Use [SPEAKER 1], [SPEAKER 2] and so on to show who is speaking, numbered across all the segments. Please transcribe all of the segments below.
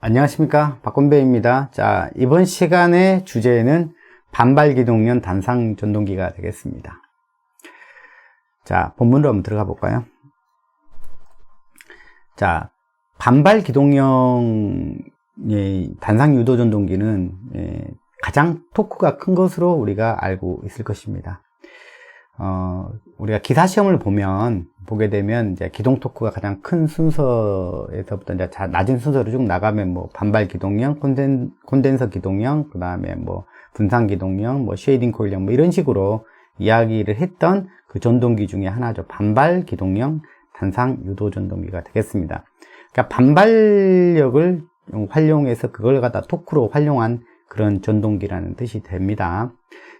[SPEAKER 1] 안녕하십니까, 박건배입니다. 자, 이번 시간의 주제는 반발기동형 단상전동기가 되겠습니다. 자, 본문으로 한번 들어가 볼까요? 자, 반발기동형 단상유도전동기는 가장 토크가 큰 것으로 우리가 알고 있을 것입니다. 우리가 기사시험을 보게 되면 이제 기동 토크가 가장 큰 순서에서부터 이제 낮은 순서로 쭉 나가면 뭐 반발 기동형, 콘덴서 기동형, 그 다음에 뭐 분산 기동형, 뭐 쉐이딩 코일형 뭐 이런 식으로 이야기를 했던 그 전동기 중에 하나죠. 반발 기동형 단상 유도 전동기가 되겠습니다. 그러니까 반발력을 활용해서 그걸 갖다 토크로 활용한 그런 전동기라는 뜻이 됩니다.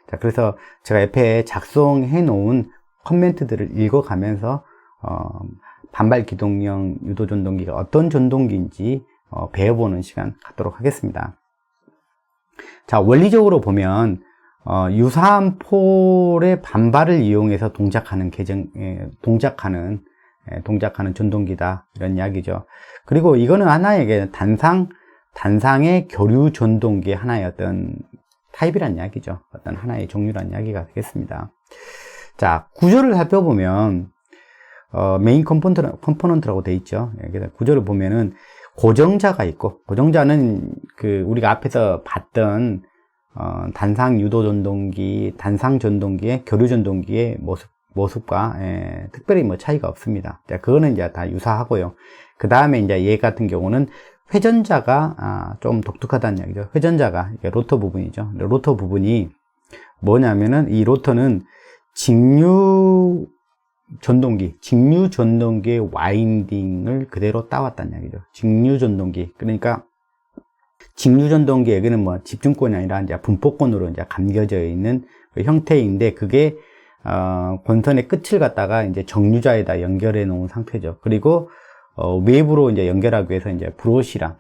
[SPEAKER 1] 자, 그래서 제가 옆에 작성해 놓은 커멘트들을 읽어가면서 반발 기동형 유도 전동기가 어떤 전동기인지 배워보는 시간 갖도록 하겠습니다. 자, 원리적으로 보면 유사한 폴의 반발을 이용해서 동작하는 전동기다, 이런 이야기죠. 그리고 이거는 하나의 단상의 교류 전동기의 하나의 어떤 타입이란 이야기죠. 어떤 하나의 종류란 이야기가 되겠습니다. 자, 구조를 살펴보면 메인 컴포넌트라고 되어 있죠. 구조를 보면은 고정자가 있고, 고정자는 우리가 앞에서 봤던 단상 유도 전동기, 단상 전동기의 교류 전동기의 모습과 특별히 뭐 차이가 없습니다. 자, 그거는 이제 다 유사하고요. 그 다음에 이제 얘 같은 경우는 회전자가 좀 독특하다는 이야기죠. 회전자가 이게 로터 부분이죠. 로터 부분이 뭐냐면은 이 로터는 직류 전동기의 와인딩을 그대로 따왔다는 이야기죠. 직류 전동기. 그러니까 직류 전동기 여기는 뭐 집중권이 아니라 이제 분포권으로 이제 감겨져 있는 그 형태인데, 그게 권선의 끝을 갖다가 이제 정류자에다 연결해 놓은 상태죠. 그리고 외부로 이제 연결하기 위해서 이제 브러쉬랑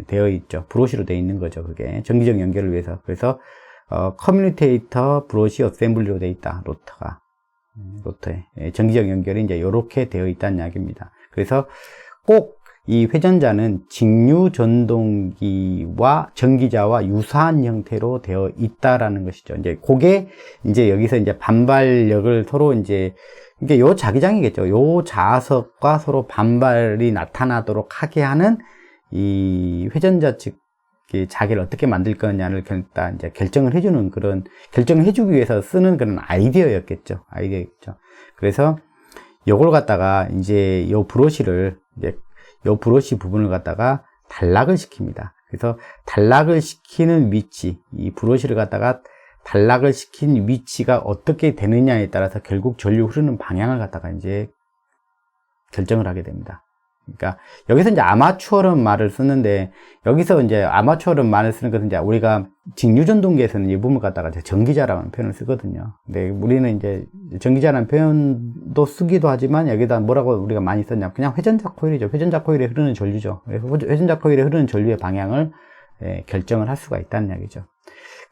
[SPEAKER 1] 되어 있죠. 브러쉬로 되어 있는 거죠. 그게 정기적 연결을 위해서. 그래서 커뮤니테이터 브러쉬 어셈블리로 되어 있다. 로터에 정기적 연결이 이제 이렇게 되어 있다는 이야기입니다. 그래서 꼭 이 회전자는 직류 전동기와 전기자와 유사한 형태로 되어 있다라는 것이죠. 이제 그게 이제 여기서 이제 반발력을 서로 이제 이게 요 자기장이겠죠. 요 자석과 서로 반발이 나타나도록 하게 하는 이 회전자 측 자기를 어떻게 만들 거냐를 이제 결정을 해주는 그런, 결정을 해주기 위해서 쓰는 그런 아이디어였겠죠. 그래서 요걸 갖다가 이제 요 브러쉬를 요 브러쉬 부분을 갖다가 단락을 시킵니다. 그래서 단락을 시키는 위치, 이 브러쉬를 갖다가 단락을 시킨 위치가 어떻게 되느냐에 따라서 결국 전류 흐르는 방향을 갖다가 이제 결정을 하게 됩니다. 그러니까 여기서 이제 아마추어런 말을 쓰는데, 여기서 이제 아마추어런 말을 쓰는 것은 이제 우리가 직류 전동기에서는 이 부분을 갖다가 전기자라는 표현을 쓰거든요. 근데 우리는 이제 전기자라는 표현도 쓰기도 하지만 여기다 뭐라고 우리가 많이 썼냐, 그냥 회전자 코일이죠. 회전자 코일에 흐르는 전류죠. 회전자 코일에 흐르는 전류의 방향을 결정을 할 수가 있다는 이야기죠.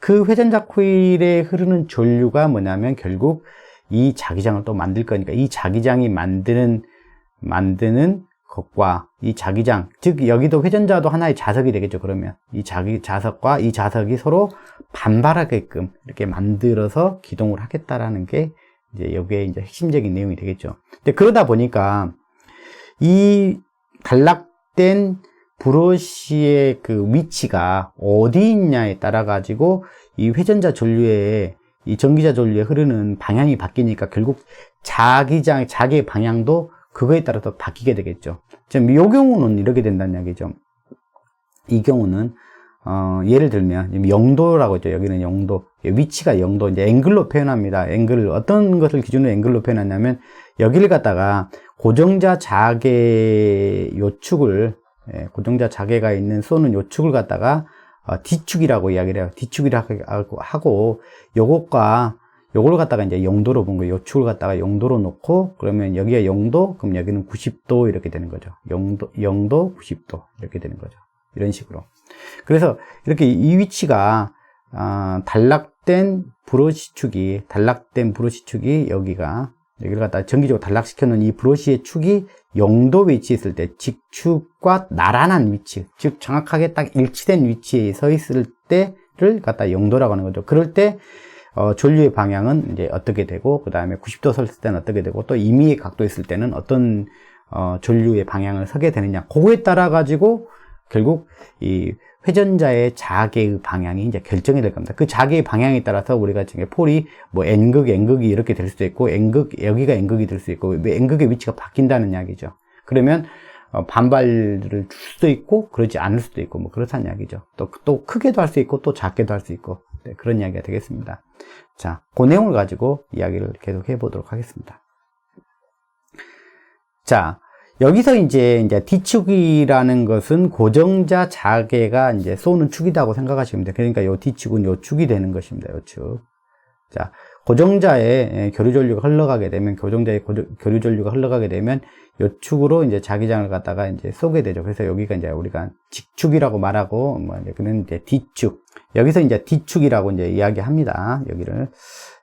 [SPEAKER 1] 그 회전자 코일에 흐르는 전류가 뭐냐면 결국 이 자기장을 또 만들 거니까, 이 자기장이 만드는 것과 이 자기장, 즉 여기도 회전자도 하나의 자석이 되겠죠. 그러면 이 자석과 이 자석이 서로 반발하게끔 이렇게 만들어서 기동을 하겠다라는 게 이제 여기에 이제 핵심적인 내용이 되겠죠. 근데 그러다 보니까 이 단락된 브러쉬의 그 위치가 어디 있냐에 따라 가지고 이 회전자 전류에, 이 전기자 전류에 흐르는 방향이 바뀌니까 결국 자기의 방향도 그거에 따라서 바뀌게 되겠죠. 지금 이 경우는 이렇게 된다는 이야기죠. 이 경우는 예를 들면 0도라고 했죠. 여기는 0도, 위치가 0도, 이제 앵글로 표현합니다. 앵글을 어떤 것을 기준으로 앵글로 표현하냐면, 여기를 갖다가 고정자 자개 요축을, 고정자 자개가 있는 쏘는 요축을 갖다가 D축이라고 이야기를 해요. D축이라고 하고, 요걸 갖다가 이제 0도로 본 거예요. 요축을 갖다가 0도로 놓고, 그러면 여기가 0도, 그럼 여기는 90도 이렇게 되는 거죠. 0도, 90도 이렇게 되는 거죠. 이런 식으로. 그래서 이렇게 이 위치가 단락된 브러쉬 축이 여기가 여기를 갖다 전기적으로 단락시켜 놓은 이 브러쉬의 축이 0도 위치에 있을 때, 직축과 나란한 위치, 즉 정확하게 딱 일치된 위치에 서 있을 때를 갖다 0도라고 하는 거죠. 그럴 때 전류의 방향은 이제 어떻게 되고, 그 다음에 90도 섰을 때는 어떻게 되고, 또 임의의 각도 있을 때는 어떤 전류의 방향을 서게 되느냐, 그거에 따라 가지고 결국 이 회전자의 자개의 방향이 이제 결정이 될 겁니다. 그 자개의 방향에 따라서 우리가 지금 폴이 뭐 N극, N극이 이렇게 될 수도 있고, N극, 여기가 N극이 될 수 있고, N극의 위치가 바뀐다는 이야기죠. 그러면 반발을 줄 수도 있고, 그러지 않을 수도 있고, 뭐 그렇다는 이야기죠. 또 크게도 할 수 있고, 또 작게도 할 수 있고, 네, 그런 이야기가 되겠습니다. 자, 그 내용을 가지고 이야기를 계속 해보도록 하겠습니다. 자, 여기서 이제 D축이라는 것은 고정자 자개가 이제 쏘는 축이라고 생각하시면 돼요. 그러니까 요 D축은 요 축이 되는 것입니다. 요 축. 자, 고정자의 교류 전류가 흘러가게 되면, 교류 전류가 흘러가게 되면 요 축으로 이제 자기장을 갖다가 이제 쏘게 되죠. 그래서 여기가 이제 우리가 직축이라고 말하고, 뭐 이제 그는 이제 D축. 여기서 이제 D축이라고 이제 이야기합니다. 여기를.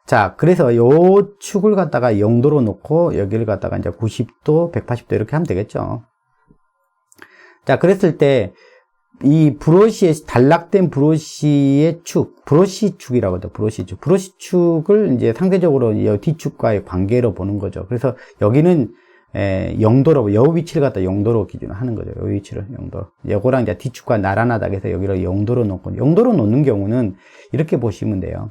[SPEAKER 1] 자, 그래서 요 축을 갖다가 0도로 놓고 여기를 갖다가 이제 90도, 180도 이렇게 하면 되겠죠. 자, 그랬을 때 이 브러쉬의 단락된 브러쉬의 축, 브러쉬 축이라고 하죠. 브러쉬 축. 브러쉬 축을 이제 상대적으로 이 D축과의 관계로 보는 거죠. 그래서 여기는 0도로, 요 위치를 갖다 0도로 기준을 하는 거죠. 요 위치를 0도. 요거랑 이제 D축과 나란하다 해서 여기를 0도로 놓고, 0도로 놓는 경우는 이렇게 보시면 돼요.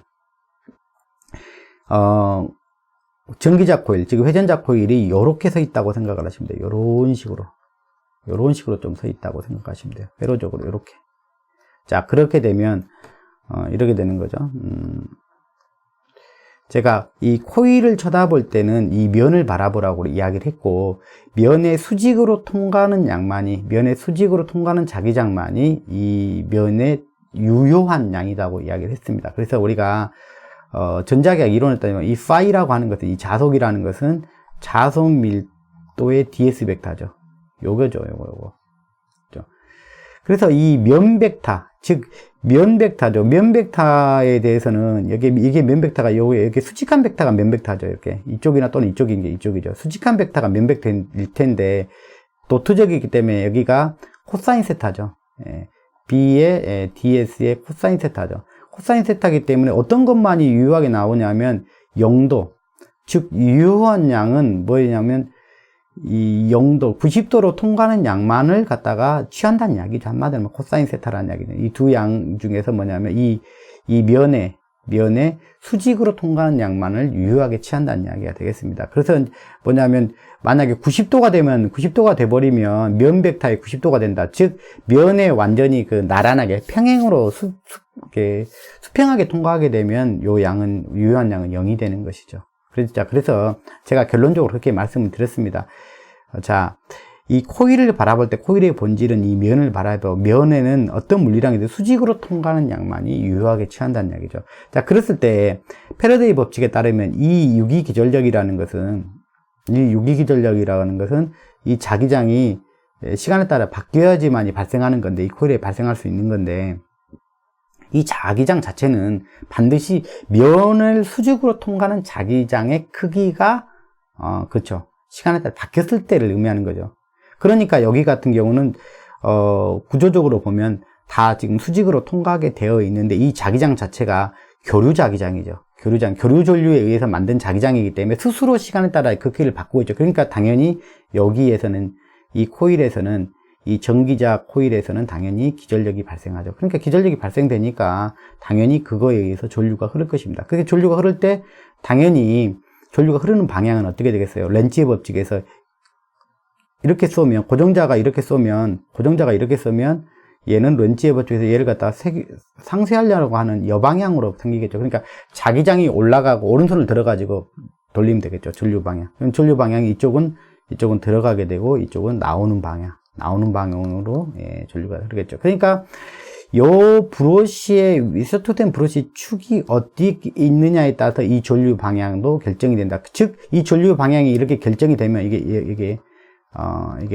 [SPEAKER 1] 전기자 코일, 즉 회전자 코일이 요렇게 서 있다고 생각을 하시면 돼요. 요런 식으로 좀 서 있다고 생각하시면 돼요. 회로적으로 요렇게. 자, 그렇게 되면 이렇게 되는 거죠. 제가 이 코일을 쳐다볼 때는 이 면을 바라보라고 이야기를 했고, 면의 수직으로 통과하는 양만이, 면의 수직으로 통과하는 자기장만이 이 면의 유효한 양이라고 이야기를 했습니다. 그래서 우리가 전자계학 이론을 따지면 이 파이라고 하는 것은, 이 자속이라는 것은 자속 밀도의 ds 벡터죠. 요거죠, 요거. 그래서 이 면 벡터, 즉 면 벡터죠. 면 벡터에 대해서는 이게 면 벡터가 이렇게 수직한 벡터가 면 벡터죠. 이렇게 이쪽이나 또는 이쪽인 게 이쪽이죠. 수직한 벡터가 면 벡터일 텐데 도트적이기 때문에 여기가 코사인 세타죠. B의 ds의 코사인 세타죠. 코사인 세타이기 때문에 어떤 것만이 유효하게 나오냐면 0도, 즉 유효한 양은 뭐냐면 이 0도, 90도로 통과하는 양만을 갖다가 취한다는 이야기죠. 한마디로 하면 코사인 세타라는 이야기죠. 이 두 양 중에서 뭐냐면 이 면에 수직으로 통과하는 양만을 유효하게 취한다는 이야기가 되겠습니다. 그래서 뭐냐면 만약에 90도가 돼버리면 면 벡터에 90도가 된다. 즉 면에 완전히 그 나란하게 평행으로 수평하게 통과하게 되면 요 양은, 유효한 양은 0이 되는 것이죠. 그래서 제가 결론적으로 그렇게 말씀을 드렸습니다. 자, 이 코일을 바라볼 때 코일의 본질은 이 면을 바라보고, 면에는 어떤 물리량이든 수직으로 통과하는 양만이 유효하게 취한다는 이야기죠. 자, 그랬을 때 패러데이 법칙에 따르면 이 유기기전력이라는 것은 이 자기장이 시간에 따라 바뀌어야지만이 발생하는 건데, 이 코일에 발생할 수 있는 건데, 이 자기장 자체는 반드시 면을 수직으로 통과하는 자기장의 크기가 그렇죠, 시간에 따라 바뀌었을 때를 의미하는 거죠. 그러니까 여기 같은 경우는 구조적으로 보면 다 지금 수직으로 통과하게 되어 있는데, 이 자기장 자체가 교류 자기장이죠. 교류 전류에 의해서 만든 자기장이기 때문에 스스로 시간에 따라 그 크기를 바꾸고 있죠. 그러니까 당연히 여기에서는, 이 코일에서는, 이 전기자 코일에서는 당연히 기전력이 발생하죠. 그러니까 기전력이 발생되니까 당연히 그거에 의해서 전류가 흐를 것입니다. 그렇게 전류가 흐를 때 당연히 전류가 흐르는 방향은 어떻게 되겠어요? 렌츠의 법칙에서 이렇게 쏘면, 고정자가 이렇게 쏘면 얘는 렌츠의 법칙에서 얘를 갖다가 상쇄하려고 하는 여방향으로 생기겠죠. 그러니까 자기장이 올라가고 오른손을 들어가지고 돌리면 되겠죠. 전류 방향. 그럼 전류 방향이 이쪽은 들어가게 되고 이쪽은 나오는 방향으로 전류가 흐르겠죠. 그러니까 요 브러쉬의 위서투된 브러쉬 축이 어디 있느냐에 따라서 이 전류 방향도 결정이 된다. 즉 이 전류 방향이 이렇게 결정이 되면 이게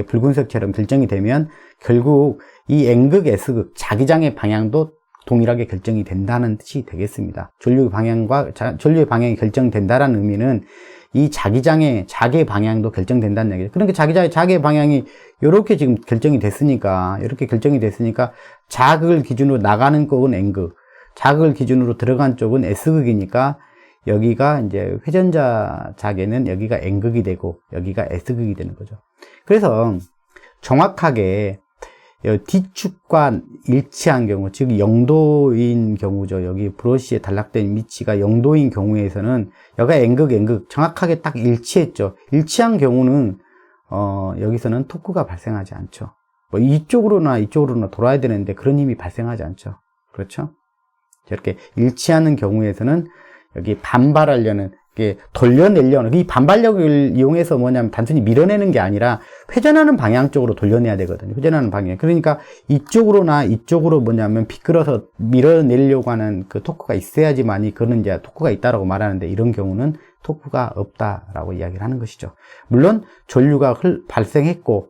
[SPEAKER 1] 붉은색처럼 결정이 되면 결국 이 N극, S극 자기장의 방향도 동일하게 결정이 된다는 뜻이 되겠습니다. 전류의 방향이 결정된다는 의미는 이 자개 방향도 결정된다는 얘기죠. 그러니까 자개 방향이 이렇게 지금 결정이 됐으니까, 자극을 기준으로 나가는 쪽은 N극, 자극을 기준으로 들어간 쪽은 S극이니까, 여기가 이제 회전자 자개는 여기가 N극이 되고, 여기가 S극이 되는 거죠. 그래서 정확하게 D축과 일치한 경우, 즉 0도인 경우죠. 여기 브러쉬에 단락된 위치가 0도인 경우에서는 여기가 N극 정확하게 딱 일치했죠. 일치한 경우는 여기서는 토크가 발생하지 않죠. 뭐 이쪽으로나 돌아야 되는데 그런 힘이 발생하지 않죠. 그렇죠? 이렇게 일치하는 경우에서는 여기 반발하려는, 돌려내려는, 이 반발력을 이용해서 뭐냐면 단순히 밀어내는 게 아니라 회전하는 방향 쪽으로 돌려내야 되거든요. 회전하는 방향. 그러니까 이쪽으로나 이쪽으로 뭐냐면 비끌어서 밀어내려고 하는 그 토크가 있어야지만이 그거는 이제 토크가 있다라고 말하는데, 이런 경우는 토크가 없다라고 이야기를 하는 것이죠. 물론 전류가 발생했고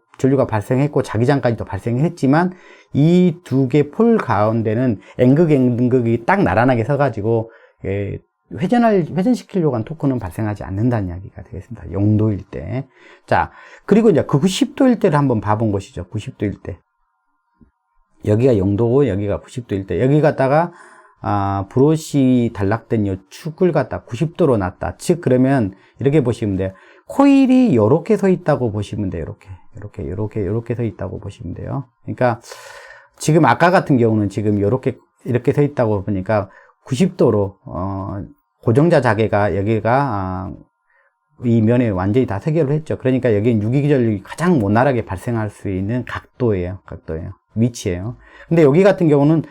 [SPEAKER 1] 자기장까지도 발생했지만 이 두 개 폴 가운데는 N극이 딱 나란하게 서가지고 회전시키려고 한 토크는 발생하지 않는다는 이야기가 되겠습니다. 0도일 때. 자, 그리고 이제 그 90도일 때를 한번 봐본 것이죠. 90도일 때. 여기가 0도고, 여기가 90도일 때. 여기 갖다가, 브러쉬 단락된 이 축을 갖다 90도로 놨다. 즉, 그러면 이렇게 보시면 돼요. 코일이 요렇게 서 있다고 보시면 돼요. 이렇게 서 있다고 보시면 돼요. 그러니까, 지금 아까 같은 경우는 지금 이렇게 서 있다고 보니까 90도로, 고정자 자개가 여기가 이 면에 완전히 다 세결을 했죠. 그러니까 여기는 유기기전력이 가장 원활하게 발생할 수 있는 각도예요. 위치예요. 근데 여기 같은 경우는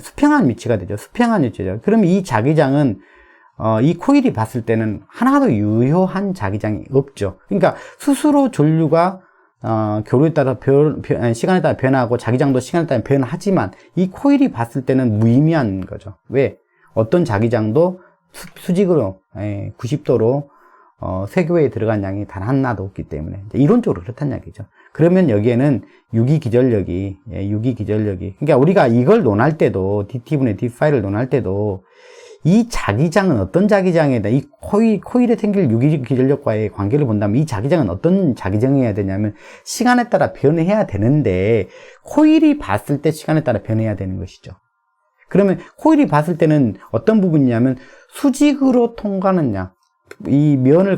[SPEAKER 1] 수평한 위치가 되죠. 수평한 위치죠. 그럼 이 자기장은 이 코일이 봤을 때는 하나도 유효한 자기장이 없죠. 그러니까 스스로 전류가 교류에 따라 시간에 따라 변하고 자기장도 시간에 따라 변하지만 이 코일이 봤을 때는 무의미한 거죠. 왜? 어떤 자기장도 수직으로 90도로 세교에 들어간 양이 단 하나도 없기 때문에 이론적으로 그렇다는 얘기죠. 그러면 여기에는 유기기전력이 그러니까 우리가 이걸 논할 때도 DT분의 D5를 논할 때도 이 자기장은 어떤 자기장에다 이 코일에 생길 유기기전력과의 관계를 본다면 이 자기장은 어떤 자기장이어야 되냐면 시간에 따라 변해야 되는데 코일이 봤을 때 시간에 따라 변해야 되는 것이죠. 그러면 코일이 봤을 때는 어떤 부분이냐면 수직으로 통과하는 양, 이 면을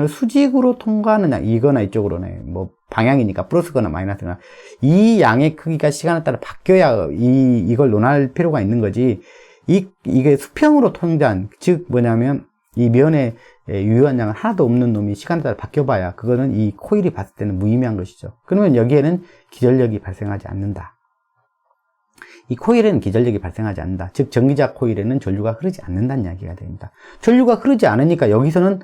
[SPEAKER 1] 수직으로 통과하는 양, 이거나 이쪽으로네, 뭐 방향이니까 플러스거나 마이너스거나 이 양의 크기가 시간에 따라 바뀌어야 이걸 논할 필요가 있는 거지. 이게 수평으로 통과한, 즉 뭐냐면 이 면에 유효한 양은 하나도 없는 놈이 시간에 따라 바뀌어봐야 그거는 이 코일이 봤을 때는 무의미한 것이죠. 그러면 여기에는 기전력이 발생하지 않는다. 이 코일에는 기전력이 발생하지 않는다. 즉 전기자 코일에는 전류가 흐르지 않는다는 이야기가 됩니다. 전류가 흐르지 않으니까 여기서는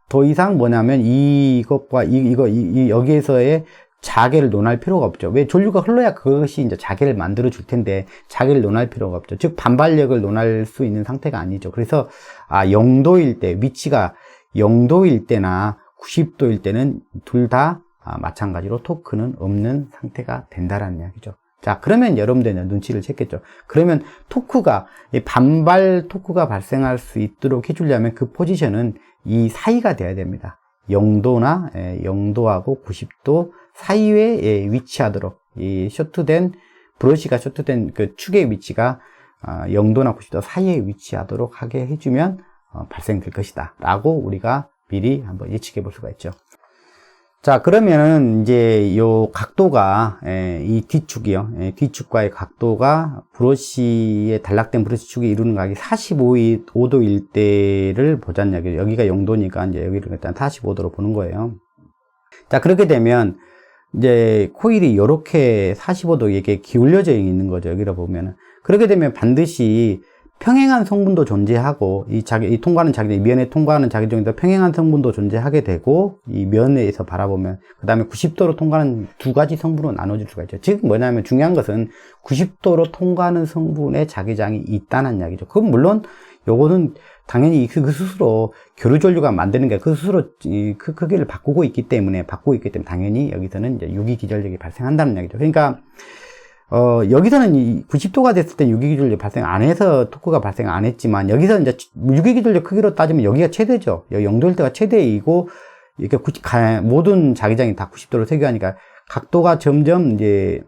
[SPEAKER 1] 더 이상 뭐냐면 이것과 여기에서의 자개를 논할 필요가 없죠. 왜? 전류가 흘러야 그것이 이제 자개를 만들어 줄 텐데 자개를 논할 필요가 없죠. 즉 반발력을 논할 수 있는 상태가 아니죠. 그래서 0도일 때, 위치가 0도일 때나 90도일 때는 둘 다 마찬가지로 토크는 없는 상태가 된다라는 이야기죠. 자, 그러면 여러분들은 눈치를 챘겠죠. 그러면 반발 토크가 발생할 수 있도록 해주려면 그 포지션은 이 사이가 돼야 됩니다. 0도하고 90도 사이에 위치하도록, 이 브러쉬가 쇼트된 그 축의 위치가 0도나 90도 사이에 위치하도록 하게 해주면 발생될 것이다 라고 우리가 미리 한번 예측해 볼 수가 있죠. 자, 그러면은 이제 요 각도가 이 뒤축과의 각도가 브러쉬에 단락된 브러쉬 축이 이루는 각이 45도일 때를 보자는 얘기죠. 여기가 0도니까 이제 여기를 일단 45도로 보는 거예요. 자, 그렇게 되면 이제 코일이 이렇게 45도에게 기울여져 있는 거죠. 여기를 보면은. 그렇게 되면 반드시 평행한 성분도 존재하고, 이 통과하는 자기장, 면에 통과하는 자기장에도 평행한 성분도 존재하게 되고, 이 면에서 바라보면, 그 다음에 90도로 통과하는 두 가지 성분으로 나눠질 수가 있죠. 즉, 뭐냐면 중요한 것은 90도로 통과하는 성분의 자기장이 있다는 이야기죠. 그건 물론, 요거는 당연히 그 스스로 교류전류가 만드는 게 그 스스로 그 크기를 바꾸고 있기 때문에 당연히 여기서는 이제 유기기전력이 발생한다는 이야기죠. 그러니까, 여기서는 이 90도가 됐을 때 유기기전력 발생 안 해서 토크가 발생 안 했지만, 여기서 이제 유기기전력 크기로 따지면 여기가 최대죠. 여기 0도일 때가 최대이고, 이렇게 모든 자기장이 다 90도로 세교하니까 각도가 점점 이제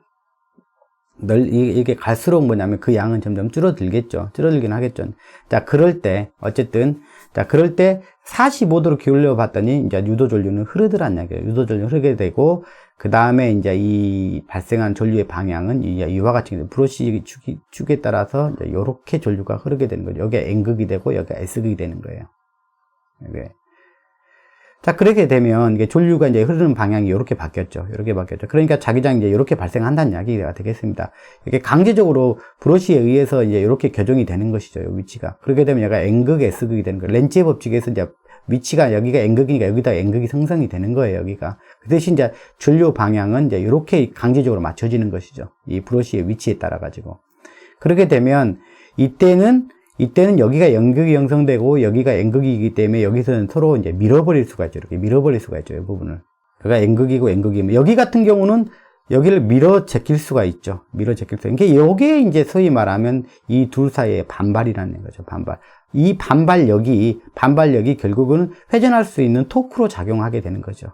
[SPEAKER 1] 이게 갈수록 뭐냐면 그 양은 점점 줄어들겠죠. 줄어들긴 하겠죠. 자, 그럴 때, 어쨌든, 자, 그럴 때 45도로 기울여 봤더니 이제 유도전류는 흐르더란 얘기예요. 유도전류 흐르게 되고, 그 다음에 이제 이 발생한 전류의 방향은 이와 같이 브로시 축에 따라서 이제 이렇게 전류가 흐르게 되는 거죠. 여기가 N극이 되고 여기가 S극이 되는 거예요. 네. 자, 그렇게 되면 이게 전류가 이제 흐르는 방향이 이렇게 바뀌었죠. 이렇게 바뀌었죠. 그러니까 자기장이 이제 이렇게 발생한다는 이야기가 되겠습니다. 이게 강제적으로 브로시에 의해서 이제 이렇게 교정이 되는 것이죠. 이 위치가. 그렇게 되면 얘가 N극, S극이 되는 거예요. 렌츠의 법칙에서 이제 위치가 여기가 N극이니까 여기다 N극이 생성이 되는 거예요, 여기가. 그 대신 이제 전류 방향은 이제 이렇게 강제적으로 맞춰지는 것이죠. 이 브러쉬의 위치에 따라가지고. 그렇게 되면, 이때는 여기가 N극이 형성되고, 여기가 N극이기 때문에 여기서는 서로 이제 밀어버릴 수가 있죠. 이렇게 밀어버릴 수가 있죠, 이 부분을. 그러니까 N극이고 N극이면. 여기 같은 경우는 여기를 밀어 제낄 수가 있죠. 밀어 제낄 수. 그러니까 요게 이제 소위 말하면 이 둘 사이의 반발이라는 거죠, 반발. 이 반발력이 결국은 회전할 수 있는 토크로 작용하게 되는 거죠.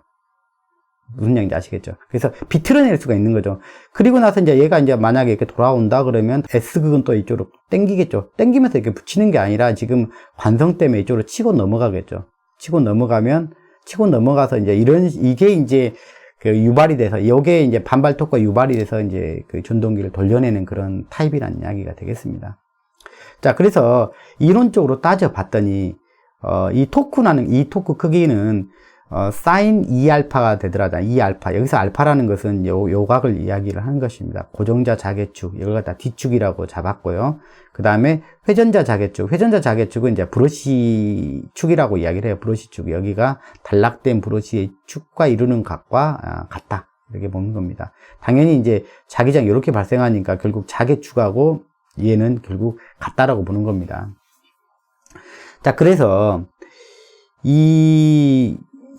[SPEAKER 1] 무슨 얘기인지 아시겠죠? 그래서 비틀어낼 수가 있는 거죠. 그리고 나서 이제 얘가 이제 만약에 이렇게 돌아온다 그러면 S극은 또 이쪽으로 당기겠죠. 당기면서 이렇게 붙이는 게 아니라 지금 관성 때문에 이쪽으로 치고 넘어가겠죠. 치고 넘어가서 이제 이게 이제 그 유발이 돼서, 요게 이제 반발 토크가 유발이 돼서 이제 그 전동기를 돌려내는 그런 타입이라는 이야기가 되겠습니다. 자, 그래서 이론적으로 따져봤더니, 이 토크 크기는, 사인 2알파가 되더라다. 2알파. 여기서 알파라는 것은 요각을 이야기를 하는 것입니다. 고정자 자개축. 이걸 갖다 D축이라고 잡았고요. 그 다음에 회전자 자개축. 회전자 자개축은 이제 브러시 축이라고 이야기를 해요. 브러시 축. 여기가 단락된 브러시의 축과 이루는 각과 같다. 이렇게 보는 겁니다. 당연히 이제 자기장 이렇게 발생하니까 결국 자개축하고 얘는 결국 같다라고 보는 겁니다. 자, 그래서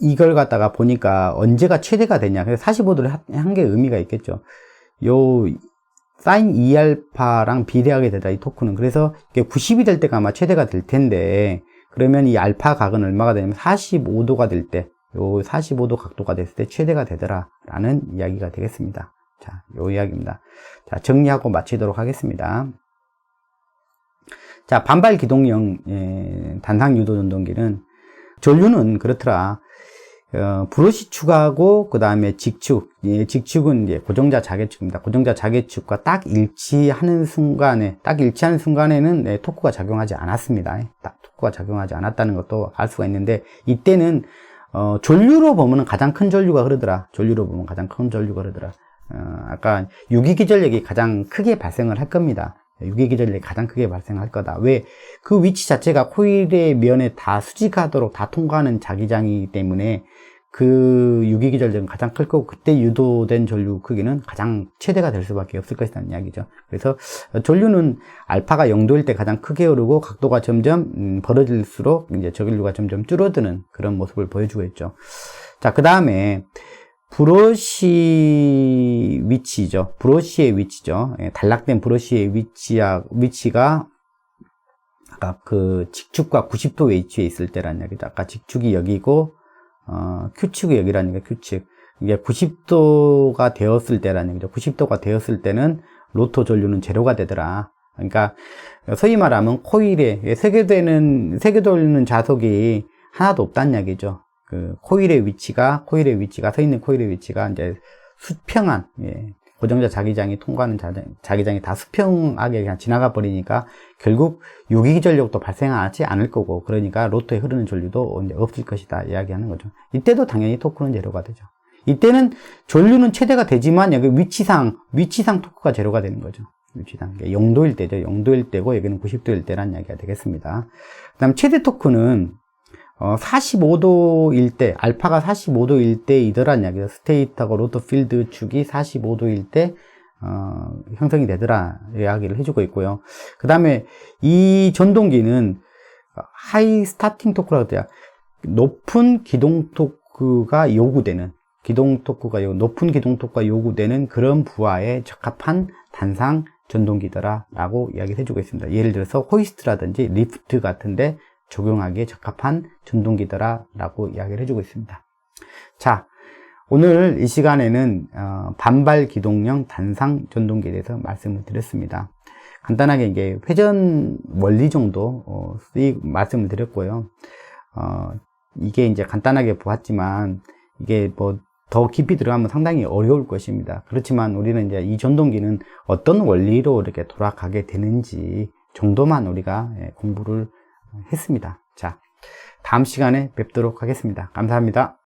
[SPEAKER 1] 이걸 갖다가 보니까 언제가 최대가 되냐. 그래서 45도를 한 게 의미가 있겠죠. 요 사인 2알파랑 비례하게 되다, 이 토크는. 그래서 이게 90이 될 때가 아마 최대가 될 텐데, 그러면 이 알파 각은 얼마가 되냐면 45도가 될 때, 요 45도 각도가 됐을 때 최대가 되더라라는 이야기가 되겠습니다. 자, 요 이야기입니다. 자, 정리하고 마치도록 하겠습니다. 자, 반발 기동형 단상 유도 전동기는 전류는 그렇더라. 브러시 축하고 그 다음에 직축. 직축은 이제 고정자 자개축입니다. 고정자 자개축과 딱 일치하는 순간에는 토크가 작용하지 않았습니다. 딱 토크가 작용하지 않았다는 것도 알 수가 있는데, 이때는 전류로 보면 가장 큰 전류가 흐르더라. 아까 유기기전력이 가장 크게 발생을 할 겁니다. 유기기전력이 가장 크게 발생할 거다. 왜? 그 위치 자체가 코일의 면에 다 수직하도록 다 통과하는 자기장이기 때문에 그 유기기전력은 가장 클 거고, 그때 유도된 전류 크기는 가장 최대가 될 수밖에 없을 것이라는 이야기죠. 그래서 전류는 알파가 0도일 때 가장 크게 흐르고, 각도가 점점 벌어질수록 이제 저전류가 점점 줄어드는 그런 모습을 보여주고 있죠. 자, 그 다음에 브러쉬의 위치죠. 단락된 브러쉬의 위치가 아까 그 직축과 90도 위치에 있을 때라는 얘기죠. 아까 직축이 여기고, Q축이 여기라는 게 Q축. 이게 90도가 되었을 때라는 얘기죠. 90도가 되었을 때는 로터 전류는 제로가 되더라. 그러니까, 소위 말하면 코일에 세개돌리는 자석이 하나도 없다는 얘기죠. 그 코일의 위치가 서 있는 코일의 위치가 이제 수평한, 고정자 자기장이 통과하는 자기장이 다 수평하게 그냥 지나가 버리니까 결국 유기전력도 발생하지 않을 거고, 그러니까 로터에 흐르는 전류도 이제 없을 것이다 이야기하는 거죠. 이때도 당연히 토크는 제로가 되죠. 이때는 전류는 최대가 되지만 여기 위치상 토크가 제로가 되는 거죠. 위치상 0도일 때죠. 0도일 때고 여기는 90도일 때라는 이야기가 되겠습니다. 그다음 최대 토크는 45도일 때, 알파가 45도일 때이더란 이야기죠. 스테이터하고 로터 필드 축이 45도일 때, 형성이 되더라 이야기를 해주고 있고요. 그 다음에 이 전동기는 하이 스타팅 토크라고 해요. 높은 기동 토크가 요구되는, 기동 토크가 높은 기동 토크가 요구되는 그런 부하에 적합한 단상 전동기더라 라고 이야기를 해주고 있습니다. 예를 들어서 호이스트라든지 리프트 같은데 적용하기에 적합한 전동기더라 라고 이야기를 해주고 있습니다. 자, 오늘 이 시간에는 반발 기동형 단상 전동기에 대해서 말씀을 드렸습니다. 간단하게 이게 회전 원리 정도 말씀을 드렸고요. 이게 이제 간단하게 보았지만 이게 뭐 더 깊이 들어가면 상당히 어려울 것입니다. 그렇지만 우리는 이제 이 전동기는 어떤 원리로 이렇게 돌아가게 되는지 정도만 우리가 공부를 했습니다. 자, 다음 시간에 뵙도록 하겠습니다. 감사합니다.